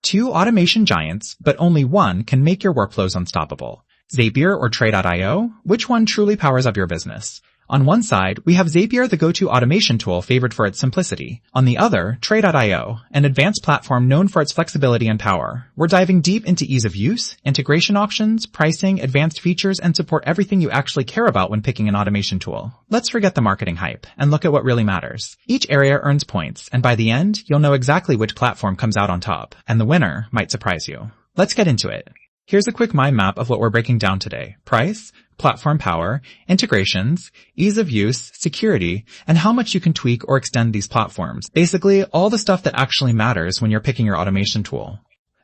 Two automation giants, but only one can make your workflows unstoppable. Zapier or Tray.io? Which one truly powers up your business? On one side, we have Zapier, the go-to automation tool favored for its simplicity. On the other, Tray.io, an advanced platform known for its flexibility and power. We're diving deep into ease of use, integration options, pricing, advanced features, and support everything you actually care about when picking an automation tool. Let's forget the marketing hype and look at what really matters. Each area earns points, and by the end, you'll know exactly which platform comes out on top, and the winner might surprise you. Let's get into it. Here's a quick mind map of what we're breaking down today. Price, platform power, integrations, ease of use, security, and how much you can tweak or extend these platforms. Basically, all the stuff that actually matters when you're picking your automation tool.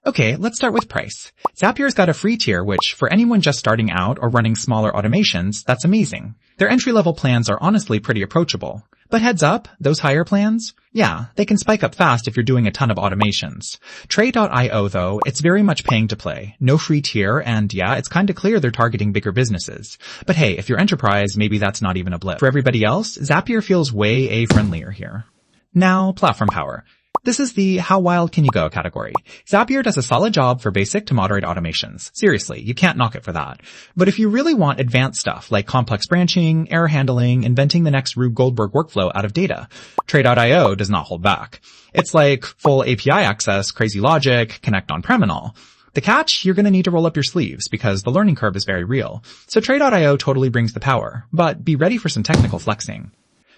Okay, let's start with price. Zapier's got a free tier which, for anyone just starting out or running smaller automations, that's amazing. Their entry-level plans are honestly pretty approachable. But heads up, those higher plans? Yeah, they can spike up fast if you're doing a ton of automations. Tray.io though, it's very much paying to play. No free tier, and yeah, it's kinda clear they're targeting bigger businesses. But hey, if you're enterprise, maybe that's not even a blip. For everybody else, Zapier feels way friendlier here. Now, platform power. This is the how wild can you go category. Zapier does a solid job for basic to moderate automations. Seriously, you can't knock it for that. But if you really want advanced stuff like complex branching, error handling, inventing the next Rube Goldberg workflow out of data, Tray.io does not hold back. It's like full API access, crazy logic, connect on-prem and all. The catch, you're going to need to roll up your sleeves because the learning curve is very real. So Tray.io totally brings the power, but be ready for some technical flexing.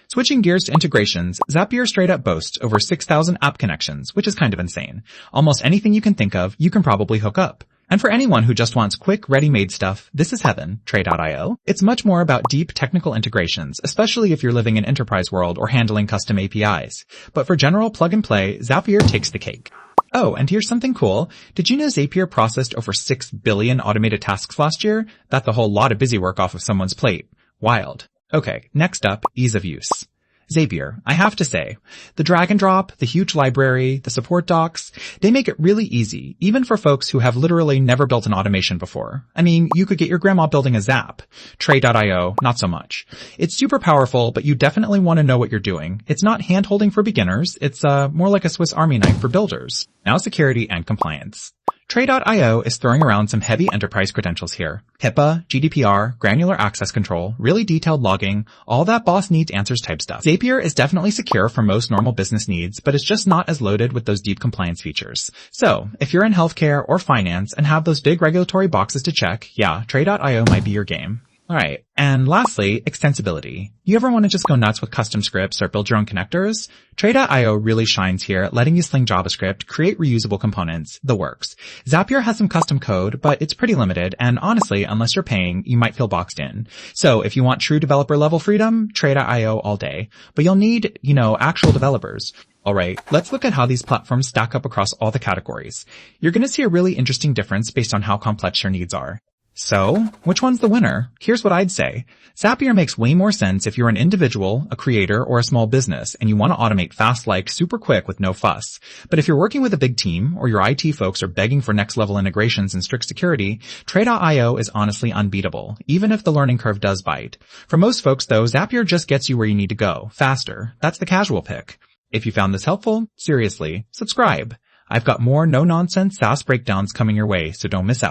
Switching gears to integrations, Zapier straight up boasts over 6,000 app connections, which is kind of insane. Almost anything you can think of, you can probably hook up. And for anyone who just wants quick, ready-made stuff, this is heaven, Tray.io. It's much more about deep technical integrations, especially if you're living in enterprise world or handling custom APIs. But for general plug and play, Zapier takes the cake. Oh, and here's something cool. Did you know Zapier processed over 6 billion automated tasks last year? That's a whole lot of busy work off of someone's plate. Wild. Okay, next up, ease of use. Zapier, I have to say, the drag and drop, the huge library, the support docs, they make it really easy, even for folks who have literally never built an automation before. I mean, you could get your grandma building a Zap. Tray.io, not so much. It's super powerful, but you definitely want to know what you're doing. It's not hand-holding for beginners, it's more like a Swiss Army knife for builders. Now security and compliance. Tray.io is throwing around some heavy enterprise credentials here. HIPAA, GDPR, granular access control, really detailed logging, all that boss needs answers type stuff. Zapier is definitely secure for most normal business needs, but it's just not as loaded with those deep compliance features. So, if you're in healthcare or finance and have those big regulatory boxes to check, yeah, Tray.io might be your game. Alright, and lastly, extensibility. You ever want to just go nuts with custom scripts or build your own connectors? Tray.io really shines here, letting you sling JavaScript, create reusable components, the works. Zapier has some custom code, but it's pretty limited, and honestly, unless you're paying, you might feel boxed in. So if you want true developer level freedom, Tray.io all day. But you'll need, actual developers. Alright, let's look at how these platforms stack up across all the categories. You're gonna see a really interesting difference based on how complex your needs are. So, which one's the winner? Here's what I'd say. Zapier makes way more sense if you're an individual, a creator, or a small business, and you want to automate fast like super quick with no fuss. But if you're working with a big team, or your IT folks are begging for next level integrations and strict security, Tray.io is honestly unbeatable, even if the learning curve does bite. For most folks though, Zapier just gets you where you need to go, faster. That's the casual pick. If you found this helpful, seriously, subscribe. I've got more no-nonsense SaaS breakdowns coming your way, so don't miss out.